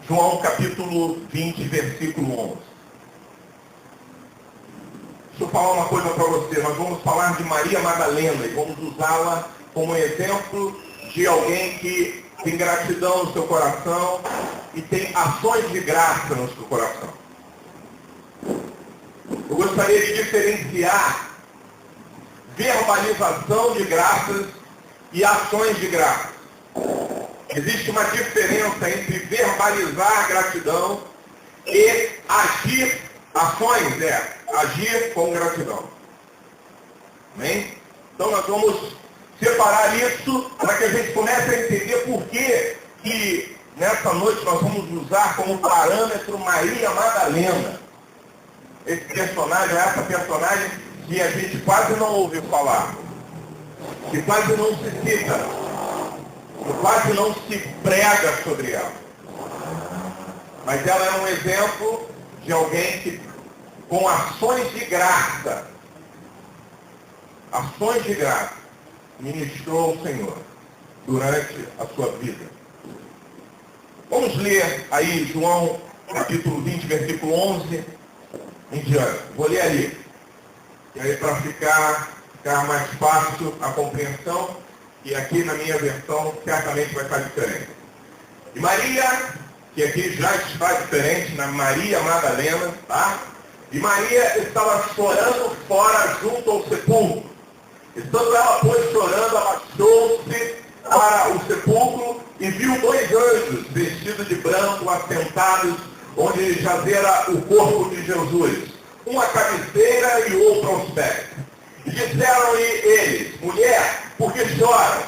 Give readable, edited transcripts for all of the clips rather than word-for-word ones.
João capítulo 20, versículo 11. Deixa eu falar uma coisa para você. Nós vamos falar de Maria Madalena e vamos usá-la como exemplo de alguém que tem gratidão no seu coração e tem ações de graça no seu coração. Eu gostaria de diferenciar verbalização de graças e ações de graça. Existe uma diferença entre verbalizar gratidão e agir, ações, agir com gratidão. Amém? Então nós vamos separar isso para que a gente comece a entender por que nessa noite nós vamos usar como parâmetro Maria Madalena. Esse personagem, essa personagem que a gente quase não ouviu falar, que quase não se cita, que quase não se prega sobre ela. Mas ela é um exemplo de alguém que, com ações de graça, ministrou o Senhor durante a sua vida. Vamos ler aí João capítulo 20, versículo 11 em diante. Vou ler ali. E aí para ficar mais fácil a compreensão, e aqui na minha versão certamente vai estar diferente. E Maria, que aqui já está diferente, na Maria Madalena, tá? E Maria estava chorando fora junto ao sepulcro. Estando ela, pois, chorando, abaixou-se para o sepulcro e viu dois anjos vestidos de branco assentados onde jazera o corpo de Jesus, um à cabeceira e outro aos pés. E disseram-lhe eles: mulher, por que choras?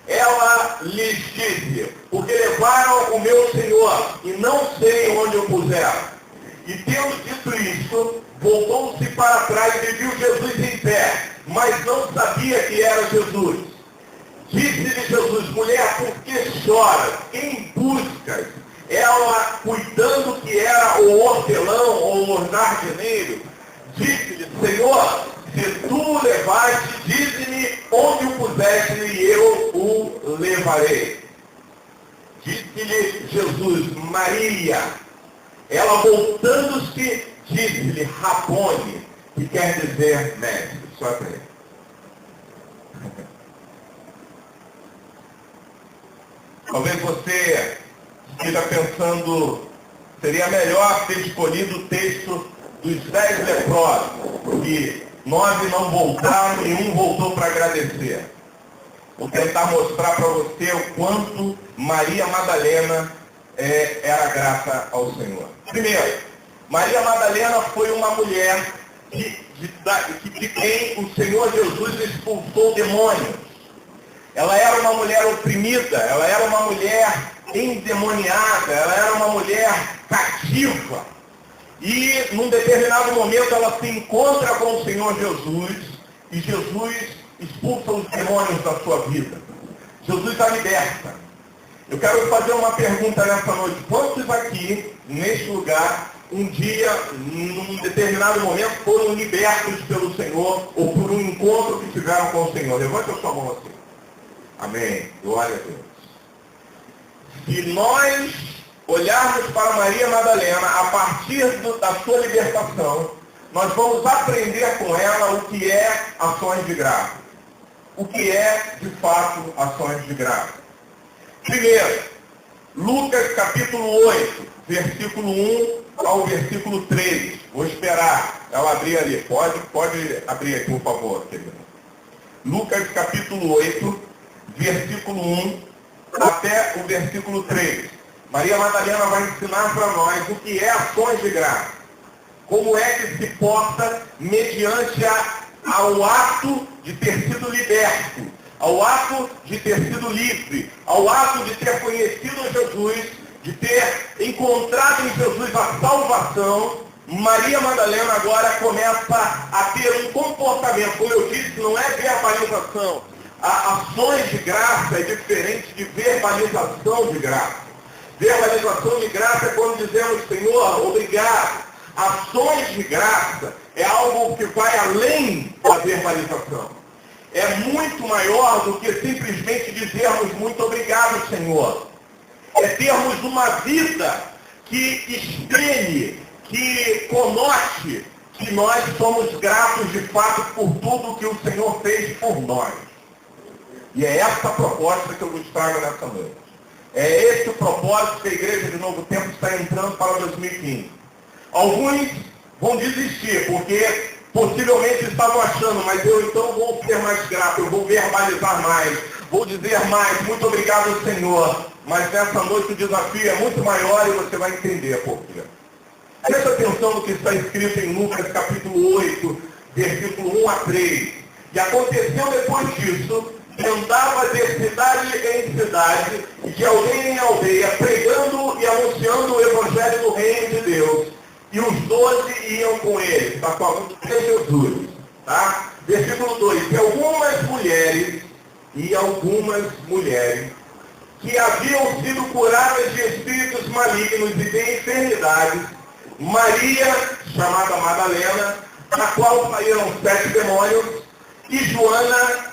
Ela lhes disse: porque levaram o meu Senhor e não sei onde o puseram. E tendo dito isto, voltou-se para trás e viu Jesus em pé, mas não sabia que era Jesus. Disse-lhe Jesus: mulher, por que choras? Quem buscas? Ela, cuidando que era o hortelão ou o jardineiro, disse-lhe: Senhor, se tu o levaste, dize-me onde o puseste e eu o levarei. Disse-lhe Jesus: Maria. Ela, voltando-se, disse-lhe: Rabone, que quer dizer mestre. Só até aí. Talvez você esteja pensando, seria melhor ter escolhido o texto dos 10 leprosos, porque 9 não voltaram e um voltou para agradecer. Vou tentar mostrar para você o quanto Maria Madalena era grata ao Senhor. Primeiro, Maria Madalena foi uma mulher de quem o Senhor Jesus expulsou demônios. Ela era uma mulher oprimida, ela era uma mulher endemoniada, ela era uma mulher cativa. E num determinado momento ela se encontra com o Senhor Jesus e Jesus expulsa os demônios da sua vida. Jesus a liberta. Eu quero fazer uma pergunta nessa noite. Quantos aqui, neste lugar, um dia, num determinado momento, foram libertos pelo Senhor ou por um encontro que tiveram com o Senhor? Levante a sua mão assim. Amém. Glória a Deus. Se nós olharmos para Maria Madalena, a partir da sua libertação, nós vamos aprender com ela o que é ações de graça. O que é, de fato, ações de graça. Primeiro, Lucas capítulo 8, versículo 1 ao versículo 3. Vou esperar ela abrir ali. Pode abrir aqui, por favor, querido. Lucas capítulo 8, versículo 1 até o versículo 3. Maria Madalena vai ensinar para nós o que é ações de graça. Como é que se porta mediante ao ato de ter sido liberto, ao ato de ter sido livre, ao ato de ter conhecido Jesus, de ter encontrado em Jesus a salvação. Maria Madalena agora começa a ter um comportamento, como eu disse, não é verbalização. Ações de graça é diferente de verbalização de graça. Verbalização de graça é quando dizemos: Senhor, obrigado. Ações de graça é algo que vai além da verbalização. É muito maior do que simplesmente dizermos: muito obrigado, Senhor. é termos uma vida que espelhe, que conote que nós somos gratos de fato por tudo que o Senhor fez por nós. E é essa a proposta que eu vos trago nessa noite. É esse o propósito que a Igreja de Novo Tempo está entrando para 2015. Alguns vão desistir, porque possivelmente estavam achando, mas eu então vou ser mais grato, eu vou verbalizar mais, vou dizer mais, muito obrigado, Senhor. Mas nessa noite o desafio é muito maior e você vai entender por quê. Presta atenção no que está escrito em Lucas capítulo 8, versículo 1 a 3. E aconteceu depois disso, que andava de cidade em cidade, e de aldeia em aldeia, pregando e anunciando o evangelho do reino de Deus. E os 12 iam com ele. Está falando de Jesus. Tá? Versículo 2. E algumas mulheres que haviam sido curadas de espíritos malignos e de enfermidades, Maria, chamada Madalena, da qual saíram 7 demônios, e Joana,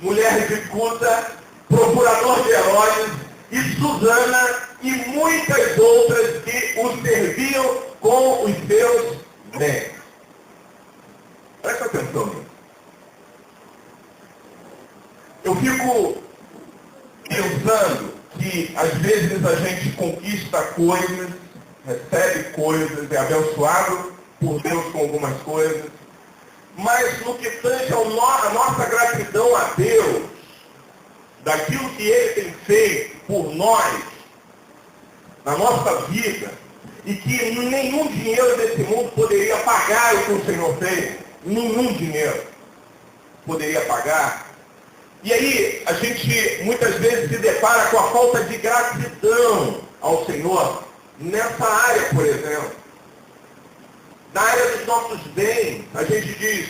mulher de Cusa, procurador de Herodes, e Susana, e muitas outras que os serviam com os seus bens. Presta atenção nisso. Eu fico pensando que às vezes a gente conquista coisas, recebe coisas, é abençoado por Deus com algumas coisas, mas no que tange a nossa gratidão a Deus, daquilo que Ele tem feito por nós, na nossa vida, e que nenhum dinheiro desse mundo poderia pagar o que o Senhor fez, nenhum dinheiro poderia pagar. E aí, a gente muitas vezes se depara com a falta de gratidão ao Senhor nessa área, por exemplo. Na área dos nossos bens, a gente diz,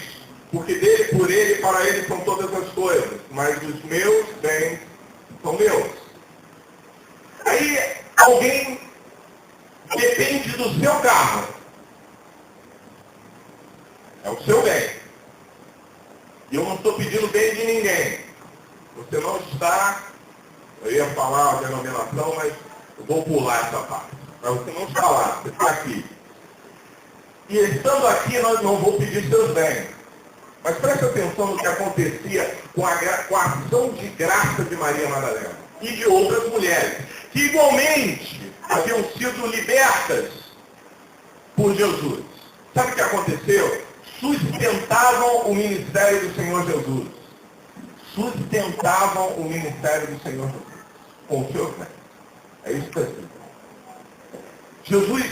porque dele, por ele, para ele são todas as coisas, mas os meus bens são meus. Aí, alguém depende do seu carro. É o seu bem. E eu não estou pedindo bem de ninguém. Você não está, eu ia falar a denominação, mas eu vou pular essa parte. Mas você não está lá, você está aqui. E estando aqui, nós não vou pedir seus bens. Mas preste atenção no que acontecia com a ação de graça de Maria Madalena e de outras mulheres, que igualmente haviam sido libertas por Jesus. Sabe o que aconteceu? Sustentavam o ministério do Senhor Jesus. Sustentavam o ministério do Senhor Jesus com os seus bens. É isso que está escrito. Jesus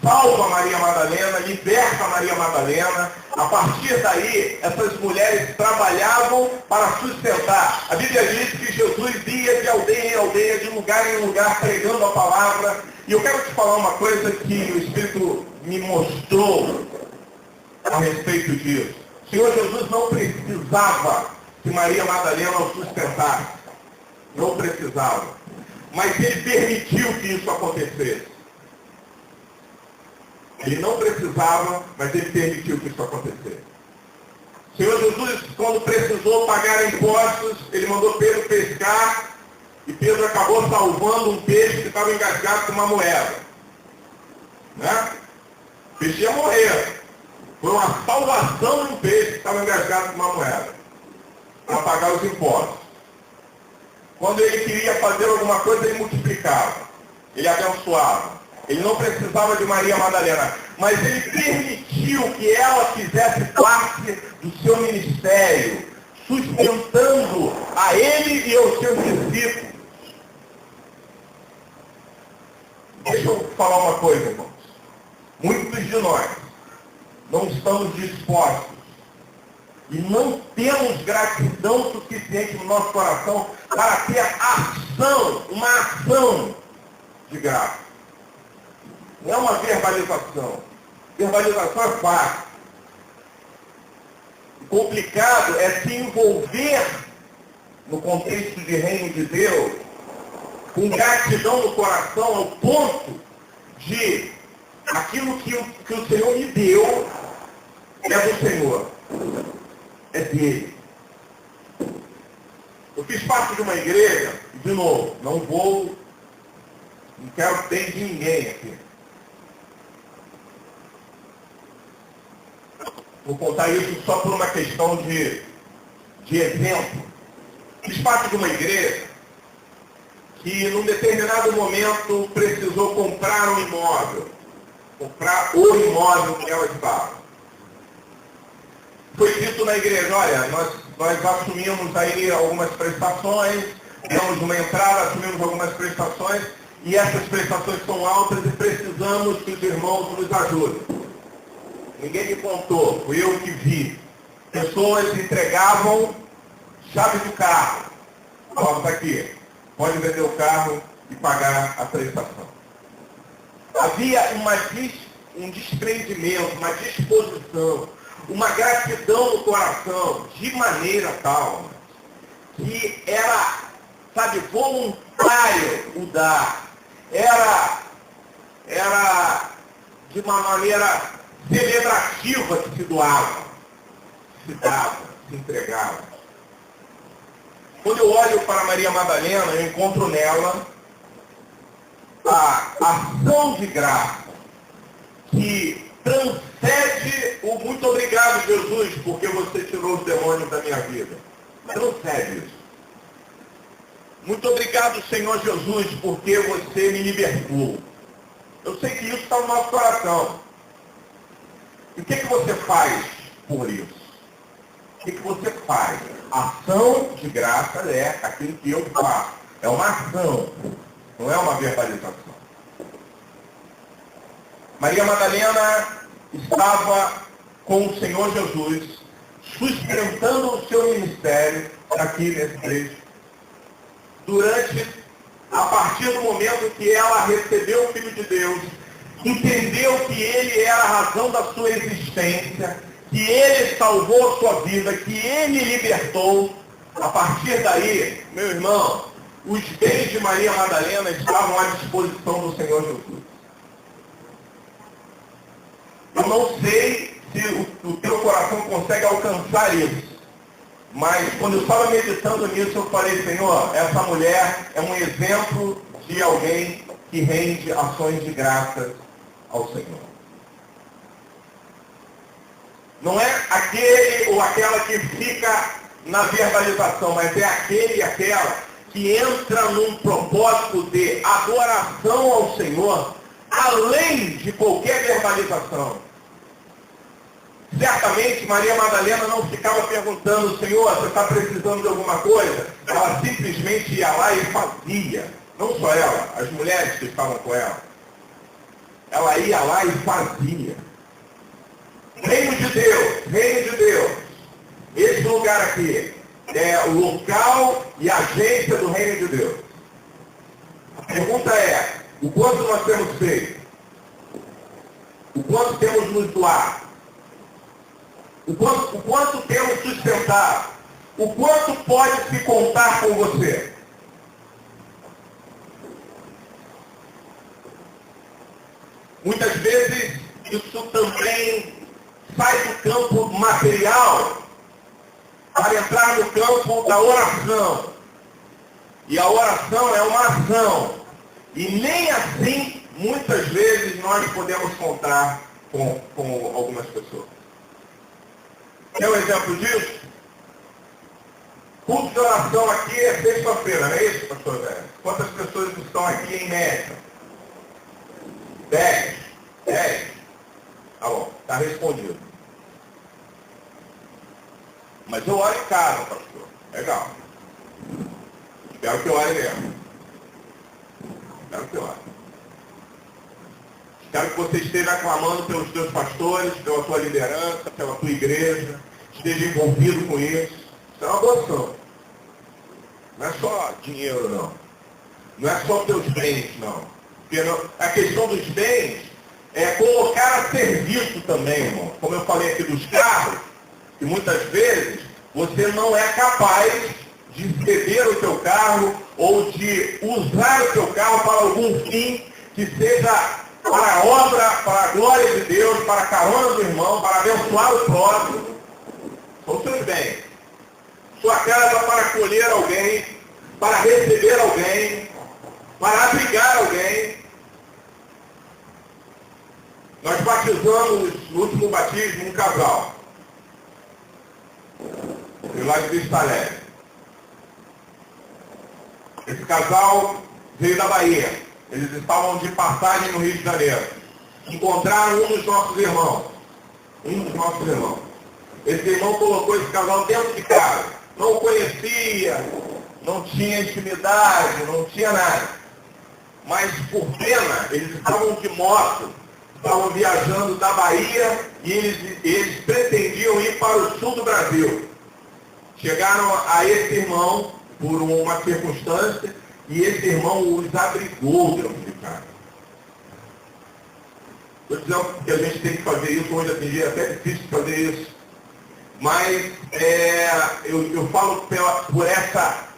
salva Maria Madalena, liberta Maria Madalena. A partir daí, essas mulheres trabalhavam para sustentar. A Bíblia diz que Jesus ia de aldeia em aldeia, de lugar em lugar, pregando a palavra. E eu quero te falar uma coisa que o Espírito me mostrou a respeito disso. O Senhor Jesus não precisava que Maria Madalena o sustentasse. Não precisava. Mas Ele permitiu que isso acontecesse. Ele não precisava, mas Ele permitiu que isso acontecesse. O Senhor Jesus, quando precisou pagar impostos, Ele mandou Pedro pescar, e Pedro acabou salvando um peixe que estava engasgado com uma moeda. Né? O peixe ia morrer. Foi uma salvação de um peixe que estava engasgado com uma moeda, para pagar os impostos. Quando ele queria fazer alguma coisa, ele multiplicava. Ele abençoava. Ele não precisava de Maria Madalena, mas ele permitiu que ela fizesse parte do seu ministério, sustentando a ele e aos seus discípulos. Deixa eu falar uma coisa, irmãos. Muitos de nós não estamos dispostos e não temos gratidão suficiente no nosso coração para ter ação, uma ação de graça. Não é uma verbalização. Verbalização é fácil. O complicado é se envolver no contexto de reino de Deus com gratidão no coração ao ponto de aquilo que o Senhor me deu é do Senhor. É dele. Eu fiz parte de uma igreja, de novo, não quero ter de ninguém aqui. Vou contar isso só por uma questão de exemplo. Fiz parte de uma igreja que, num determinado momento, precisou comprar um imóvel. Comprar o imóvel que ela estava. Foi dito na igreja, olha, nós assumimos aí algumas prestações, demos uma entrada, assumimos algumas prestações, e essas prestações são altas e precisamos que os irmãos nos ajudem. Ninguém me contou, fui eu que vi. Pessoas entregavam chave do carro. Falavam, aqui, pode vender o carro e pagar a prestação. Havia um desprendimento, uma disposição, uma gratidão no coração, de maneira tal, que era, sabe, voluntário o dar. Era de uma maneira celebrativa que se doava, se dava, se entregava. Quando eu olho para Maria Madalena, eu encontro nela a ação de graça que transcende o muito obrigado, Jesus, porque você tirou os demônios da minha vida. Transcende isso. Muito obrigado, Senhor Jesus, porque você me libertou. Eu sei que isso está no nosso coração. E o que você faz por isso? O que você faz? Ação de graça é aquilo que eu faço. É uma ação, não é uma verbalização. Maria Madalena estava com o Senhor Jesus, sustentando o seu ministério aqui nesse trecho, a partir do momento que ela recebeu o Filho de Deus, entendeu que ele era a razão da sua existência, que ele salvou a sua vida, que ele libertou. A partir daí, meu irmão, os bens de Maria Madalena estavam à disposição do Senhor Jesus. Eu não sei se o teu coração consegue alcançar isso, mas quando eu estava meditando nisso, eu falei, Senhor, essa mulher é um exemplo de alguém que rende ações de graça ao Senhor. Não é aquele ou aquela que fica na verbalização, mas é aquele e aquela que entra num propósito de adoração ao Senhor, além de qualquer verbalização. Certamente Maria Madalena não ficava perguntando, Senhor, você está precisando de alguma coisa? Ela simplesmente ia lá e fazia. Não só ela, as mulheres que estavam com ela. Ela ia lá e fazia. Reino de Deus, reino de Deus. Esse lugar aqui é o local e a agência do reino de Deus. A pergunta é, o quanto nós temos feito? O quanto temos nos doado? O quanto temos sustentado? O quanto pode se contar com você? Muitas vezes isso também sai do campo material para entrar no campo da oração. E a oração é uma ação. E nem assim, muitas vezes, nós podemos contar com algumas pessoas. Quer um exemplo disso? Culto de oração aqui é sexta-feira, não é isso, pastor Zé? Quantas pessoas estão aqui em média? 10. Tá bom, está respondido. Mas eu oro em casa, pastor. Legal. Espero que eu ore mesmo. Espero que eu ore. Espero que você esteja clamando pelos teus pastores, pela tua liderança, pela tua igreja, esteja envolvido com isso. Isso é uma doação. Não é só dinheiro, não. Não é só teus bens, não. Porque a questão dos bens é colocar a serviço também, irmão. Como eu falei aqui dos carros, que muitas vezes você não é capaz de ceder o teu carro ou de usar o teu carro para algum fim que seja para a obra, para a glória de Deus, para a carona do irmão, para abençoar o próximo. São os seus bens. sua casa para acolher alguém, para receber alguém, para abrigar alguém. Nós batizamos no último batismo um casal. E lá de Vista Alegre. Esse casal veio da Bahia. Eles estavam de passagem no Rio de Janeiro. Encontraram um dos nossos irmãos. Esse irmão colocou esse casal dentro de casa. Não o conhecia, não tinha intimidade, não tinha nada. Mas por pena, eles estavam de moto, estavam viajando da Bahia e eles pretendiam ir para o sul do Brasil. Chegaram a esse irmão por uma circunstância e esse irmão os abrigou dentro de casa. Estou dizendo que a gente tem que fazer isso, hoje em dia é até difícil fazer isso. Mas eu falo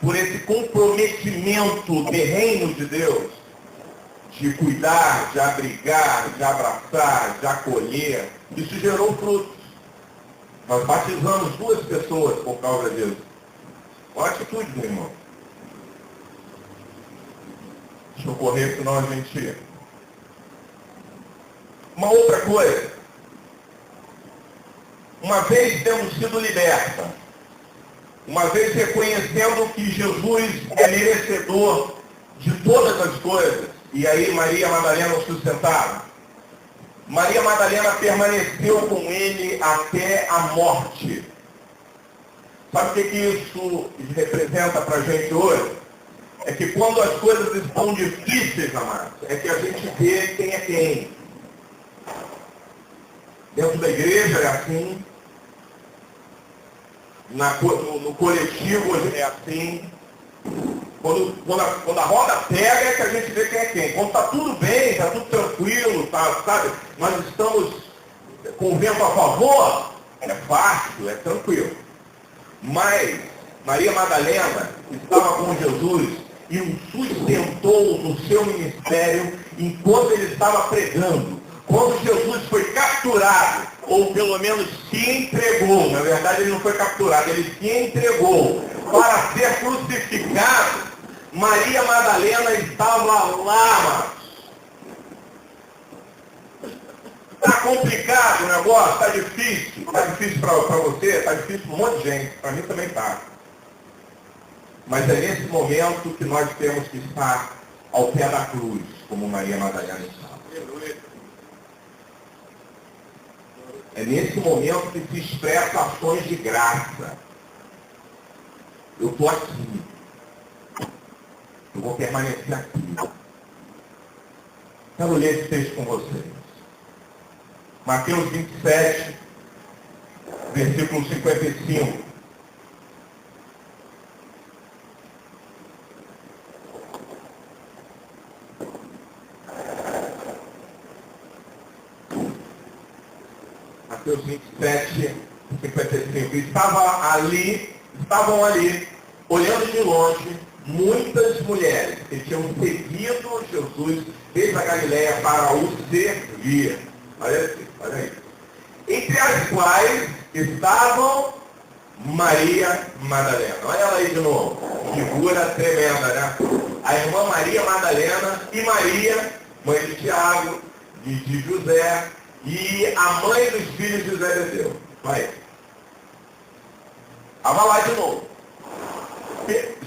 por esse comprometimento de reino de Deus, de cuidar, de abrigar, de abraçar, de acolher. Isso gerou frutos. Nós batizamos 2 pessoas por causa disso. Olha a atitude, meu irmão. Deixa eu correr, senão a gente... Uma outra coisa. Uma vez temos sido libertos, uma vez reconhecendo que Jesus é merecedor de todas as coisas, e aí Maria Madalena o sustentava. Maria Madalena permaneceu com ele até a morte. Sabe o que isso representa para a gente hoje? É que quando as coisas estão difíceis, amados, é que a gente vê quem é quem. Dentro da igreja é assim, no coletivo é assim. Quando a roda pega é que a gente vê quem é quem. Quando está tudo bem, está tudo tranquilo, sabe? Nós estamos com o vento a favor, é fácil, é tranquilo. Mas Maria Madalena estava com Jesus e o sustentou no seu ministério enquanto ele estava pregando. Quando Jesus foi capturado, ou pelo menos se entregou, na verdade ele não foi capturado, ele se entregou para ser crucificado, Maria Madalena estava lá. Está complicado o negócio, está difícil para você, está difícil para um monte de gente, para mim também está. Mas é nesse momento que nós temos que estar ao pé da cruz, como Maria Madalena estava. É nesse momento que se expressa ações de graça. Eu estou aqui. Eu vou permanecer aqui. Quero ler esse texto com vocês. Mateus 27, versículo 55. Mateus 27, 55. Estavam ali, olhando de longe, muitas mulheres que tinham seguido Jesus desde a Galileia para o servir. Olha aí. Entre as quais estavam Maria Madalena. Olha ela aí de novo. Figura tremenda, né? A irmã Maria Madalena e Maria, mãe de Tiago, de José, e a mãe dos filhos de Zebedeu. Vai. Vamos lá de novo.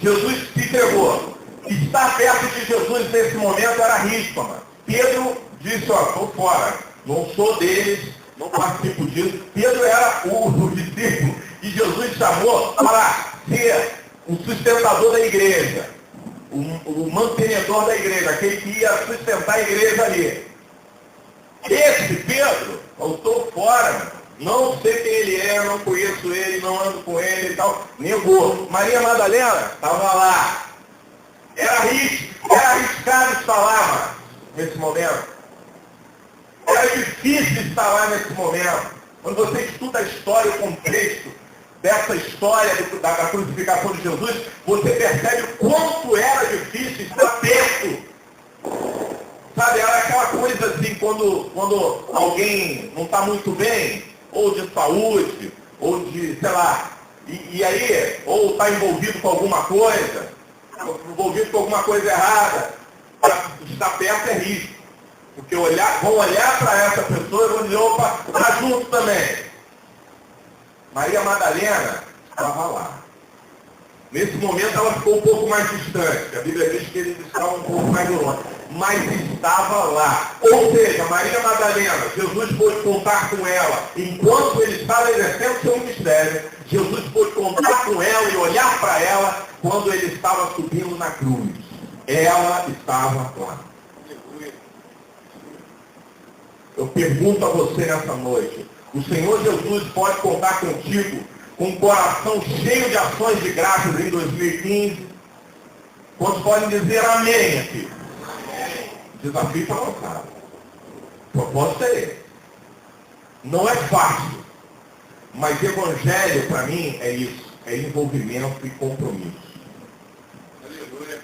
Jesus se entregou. Estar perto de Jesus nesse momento era risco, mano. Pedro disse, ó, estou fora. Não sou deles, não participo disso. Pedro era o discípulo que Jesus chamou para ser o sustentador da igreja. O mantenedor da igreja, aquele que ia sustentar a igreja ali. Esse Pedro, eu estou fora, não sei quem ele é, não conheço ele, não ando com ele e tal. Negou. Maria Madalena estava lá. Era arriscado estar lá, mano, nesse momento. Era difícil estar lá nesse momento. Quando você estuda a história, o contexto dessa história da crucificação de Jesus, você percebe o quanto era difícil estar perto. Sabe, era aquela coisa assim, quando alguém não está muito bem, ou de saúde, ou de, sei lá, E aí, ou está envolvido com alguma coisa, errada, estar perto é risco. Porque vão olhar para essa pessoa e vão dizer, opa, está junto também. Maria Madalena estava lá. Nesse momento ela ficou um pouco mais distante. A Bíblia diz que eles estavam um pouco mais longe. Mas estava lá. Ou seja, Maria Madalena, Jesus pôde contar com ela enquanto ele estava exercendo seu ministério. Jesus pôde contar com ela e olhar para ela quando ele estava subindo na cruz. Ela estava lá. Eu pergunto a você nessa noite, o Senhor Jesus pode contar contigo com um coração cheio de ações de graças em 2015? Quantos podem dizer amém aqui? Desafio para lançar. O propósito é esse. Não é fácil, mas evangelho para mim é isso, é envolvimento e compromisso. Aleluia.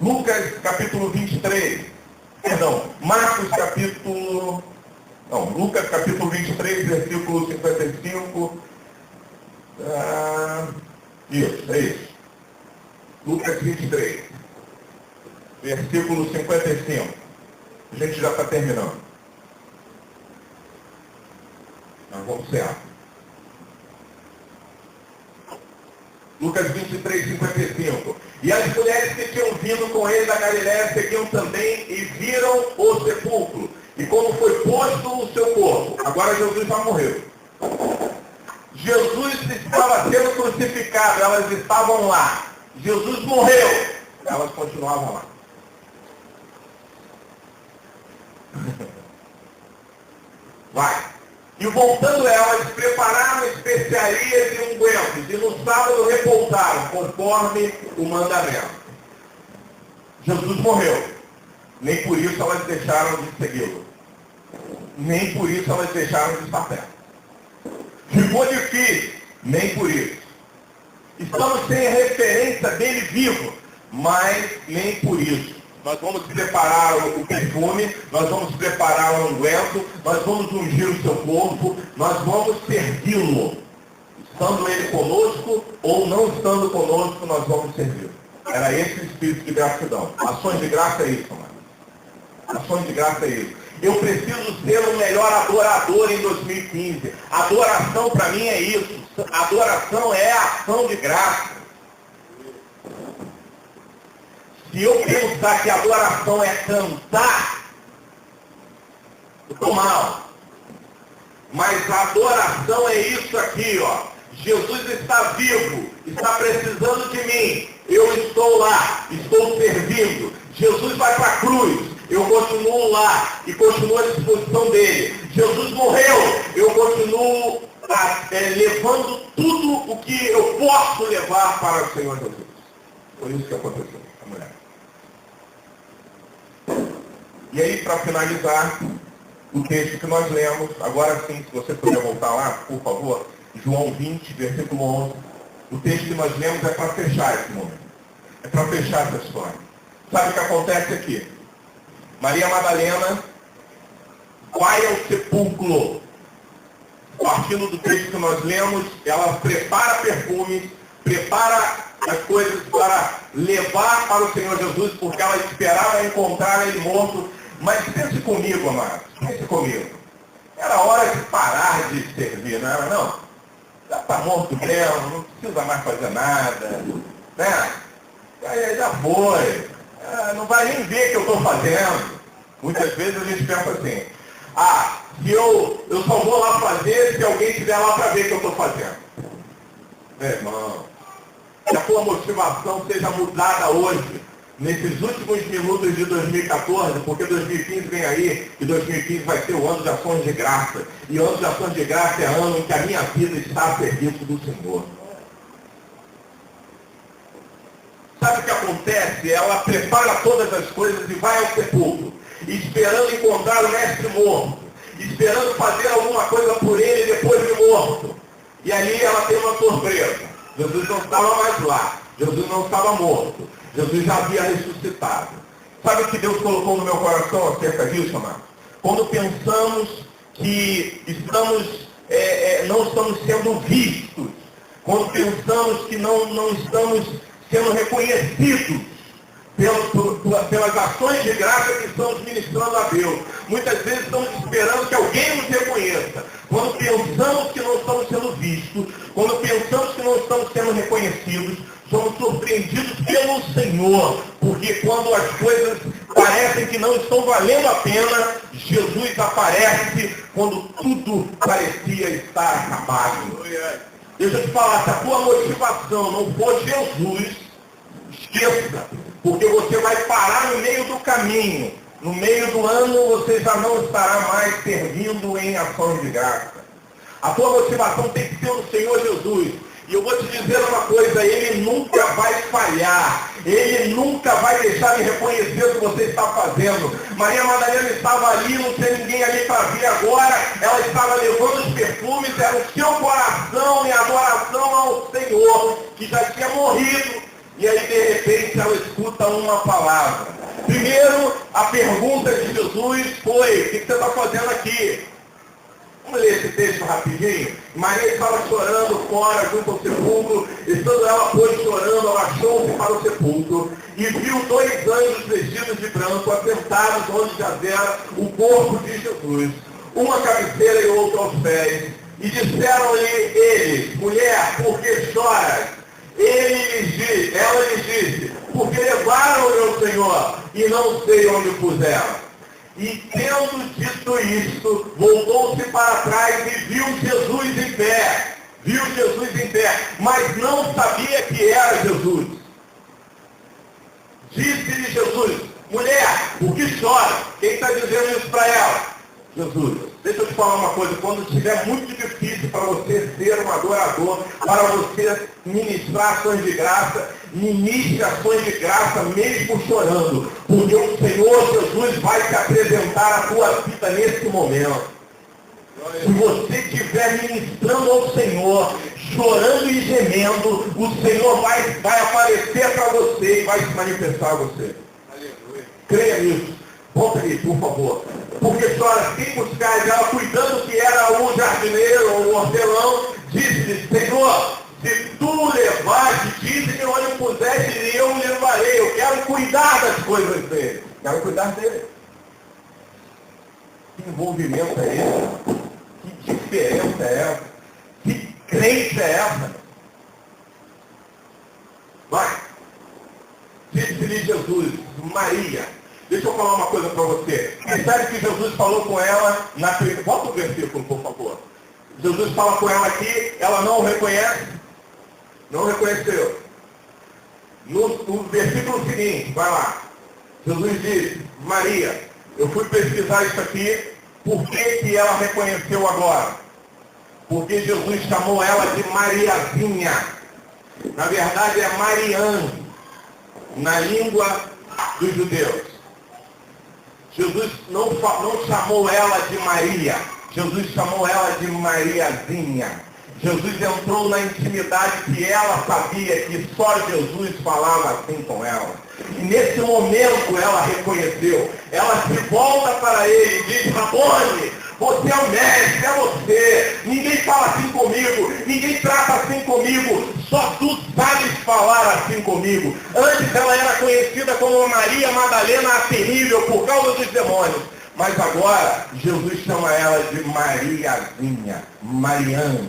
Lucas capítulo 23, Lucas capítulo 23, versículo 55, isso, é isso. Lucas 23, versículo 55, a gente já está terminando. Nós vamos ser rápidos. Lucas 23, 55. E as mulheres que tinham vindo com ele da Galiléia seguiam também e viram o sepulcro. E como foi posto o seu corpo. Agora Jesus já morreu. Jesus estava sendo crucificado, elas estavam lá. Jesus morreu, elas continuavam lá. Vai. E voltando elas, prepararam especiarias e ungüentos, e no sábado repousaram, conforme o mandamento. Jesus morreu. Nem por isso elas deixaram de segui-lo. Nem por isso elas deixaram de estar perto. Ficou difícil, nem por isso. Estamos sem referência dele vivo, mas nem por isso. Nós vamos preparar o perfume, nós vamos preparar o unguento, nós vamos ungir o seu corpo, nós vamos servi-lo. Estando ele conosco ou não estando conosco, nós vamos servi-lo. Era esse o espírito de gratidão. Ações de graça é isso, mano. Ações de graça é isso. Eu preciso ser o melhor adorador em 2015. Adoração para mim é isso. Adoração é ação de graça. Se eu pensar que adoração é cantar, eu estou mal. Mas a adoração é isso aqui, ó. Jesus está vivo, está precisando de mim. Eu estou lá, estou servindo. Jesus vai para a cruz, eu continuo lá e continuo à disposição dele. Jesus morreu, eu continuo levando tudo o que eu posso levar para o Senhor Jesus. Foi isso que aconteceu, a mulher. E aí, para finalizar, o texto que nós lemos, agora sim, se você puder voltar lá, por favor, João 20, versículo 11. O texto que nós lemos é para fechar esse momento. É para fechar essa história. Sabe o que acontece aqui? Maria Madalena vai ao sepulcro. Partindo do texto que nós lemos, ela prepara perfumes, prepara as coisas para levar para o Senhor Jesus, porque ela esperava encontrar ele morto. Mas pense comigo, amados, pense comigo. Era hora de parar de servir, não era não? Já está morto mesmo, não precisa mais fazer nada, né? Já foi, não vai nem ver o que eu estou fazendo. Muitas vezes a gente pensa assim, se eu só vou lá fazer se alguém estiver lá para ver o que eu estou fazendo. Meu irmão, que a tua motivação seja mudada hoje, nesses últimos minutos de 2014, porque 2015 vem aí, e 2015 vai ser o ano de ações de graça. E o ano de ações de graça é ano em que a minha vida está a serviço do Senhor. Sabe o que acontece? Ela prepara todas as coisas e vai ao sepulcro, esperando encontrar o mestre morto, esperando fazer alguma coisa por ele depois de morto. E ali ela tem uma surpresa. Jesus não estava mais lá. Jesus não estava morto. Jesus já havia ressuscitado. Sabe o que Deus colocou no meu coração acerca disso, amado? Quando pensamos que não estamos sendo vistos, quando pensamos que não estamos sendo reconhecidos pelas ações de graça que estamos ministrando a Deus. Muitas vezes estamos esperando que alguém nos reconheça. Quando pensamos que não estamos sendo vistos, quando pensamos que não estamos sendo reconhecidos, somos surpreendidos pelo Senhor, porque quando as coisas parecem que não estão valendo a pena, Jesus aparece quando tudo parecia estar acabado. Deixa eu te falar, se a tua motivação não for Jesus, esqueça, porque você vai parar no meio do caminho. No meio do ano você já não estará mais servindo em ação de graça. A tua motivação tem que ser o Senhor Jesus. E eu vou te dizer uma coisa, Ele nunca vai falhar. Ele nunca vai deixar de reconhecer o que você está fazendo. Maria Madalena estava ali, não tinha ninguém ali para ver agora. Ela estava levando os perfumes, era o seu coração em adoração ao Senhor, que já tinha morrido. E aí, de repente, ela escuta uma palavra. Primeiro, a pergunta de Jesus foi: o que você está fazendo aqui? Vamos ler esse texto rapidinho. Maria estava chorando fora, junto ao sepulcro. Estando ela, pois, chorando, ela achou-se para o sepulcro e viu 2 anjos vestidos de branco, assentados onde jazera o corpo de Jesus, uma à cabeceira e outra aos pés. E disseram-lhe eles: mulher, por que choras? Ela lhes disse: porque levaram o meu Senhor e não sei onde o puseram. E tendo dito isto, voltou-se para trás e viu Jesus em pé. Viu Jesus em pé, mas não sabia que era Jesus. Disse-lhe Jesus: mulher, por que chora? Quem está dizendo isso para ela? Jesus. Deixa eu te falar uma coisa, quando estiver muito difícil para você ser um adorador, para você ministrar ações de graça, ministre ações de graça mesmo chorando, porque o Senhor Jesus vai te apresentar a tua vida nesse momento. Se você estiver ministrando ao Senhor, chorando e gemendo, o Senhor vai aparecer para você e vai se manifestar a você. Aleluia. Creia nisso. Volta ali, por favor. Porque chora, quem buscar ela, cuidando que era o jardineiro ou o hortelão, disse: Senhor, se tu levaste, dize-me onde puseste e eu o levarei. Eu quero cuidar das coisas dele. Quero cuidar dele. Que envolvimento é esse? Que diferença é essa? Que crença é essa? Vai. Disse-lhe Jesus: Maria. Deixa eu falar uma coisa para você. Percebe que Jesus falou com ela na primeira... Volta o versículo, por favor. Jesus fala com ela aqui, ela não o reconhece. Não reconheceu. No versículo seguinte, vai lá. Jesus disse: Maria, eu fui pesquisar isso aqui, por que ela reconheceu agora? Porque Jesus chamou ela de Mariazinha. Na verdade é Mariã, na língua dos judeus. Jesus não chamou ela de Maria, Jesus chamou ela de Mariazinha. Jesus entrou na intimidade que ela sabia que só Jesus falava assim com ela. E nesse momento ela reconheceu, ela se volta para ele e diz: Rabone, você é o mestre, é você. Ninguém fala assim comigo, ninguém trata assim comigo, só tu sabes falar assim comigo. Antes ela era conhecida como Maria Madalena a terrível por causa dos demônios. Mas agora Jesus chama ela de Mariazinha, Mariã.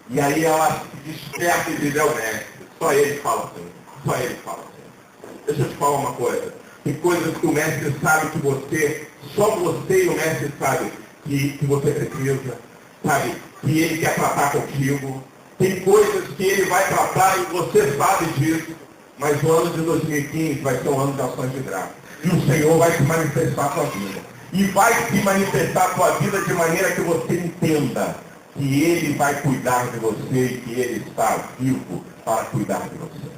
E aí ela se desperta e diz: é o mestre. Só ele fala assim. Só ele fala assim. Deixa eu te falar uma coisa. Tem coisas que o mestre sabe que você, só você e o mestre sabe que você precisa, sabe? Que ele quer tratar contigo. Tem coisas que ele vai tratar e você sabe disso. Mas o ano de 2015 vai ser um ano de ações de graça. E o Senhor vai se manifestar na tua vida. E vai se manifestar na tua vida de maneira que você entenda que Ele vai cuidar de você e que Ele está vivo para cuidar de você.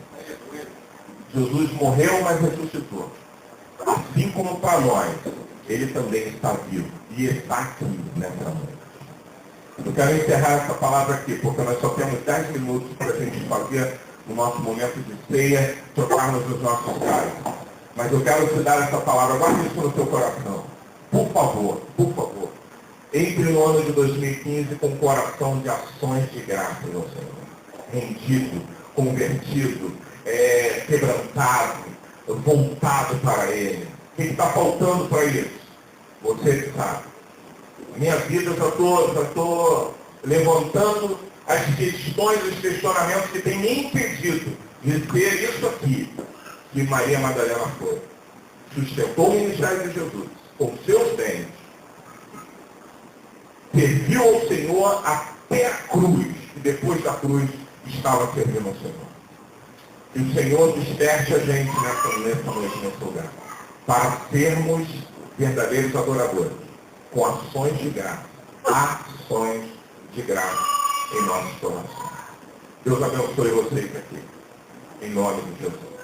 Jesus morreu, mas ressuscitou. Assim como para nós, Ele também está vivo e está aqui nessa noite. Eu quero encerrar essa palavra aqui, porque nós só temos 10 minutos para a gente fazer o nosso momento de ceia, trocarmos os nossos cálices. Mas eu quero te dar essa palavra, guarde isso no seu coração. Por favor, entre no ano de 2015 com um coração de ações de graça, meu Senhor. Rendido, convertido, quebrantado, voltado para Ele. O que está faltando para isso? Você que sabe. Minha vida, eu já estou levantando as questões, os questionamentos que têm me impedido de ser isso aqui que Maria Madalena foi. Sustentou o ministério de Jesus com seus bens. Serviu ao Senhor até a cruz. E depois da cruz estava servindo ao Senhor. E o Senhor desperte a gente nessa noite, nesse lugar. Para sermos verdadeiros adoradores. Com ações de graça. Ações de graça em nossos corações. Deus abençoe vocês aqui. Em nome de Jesus.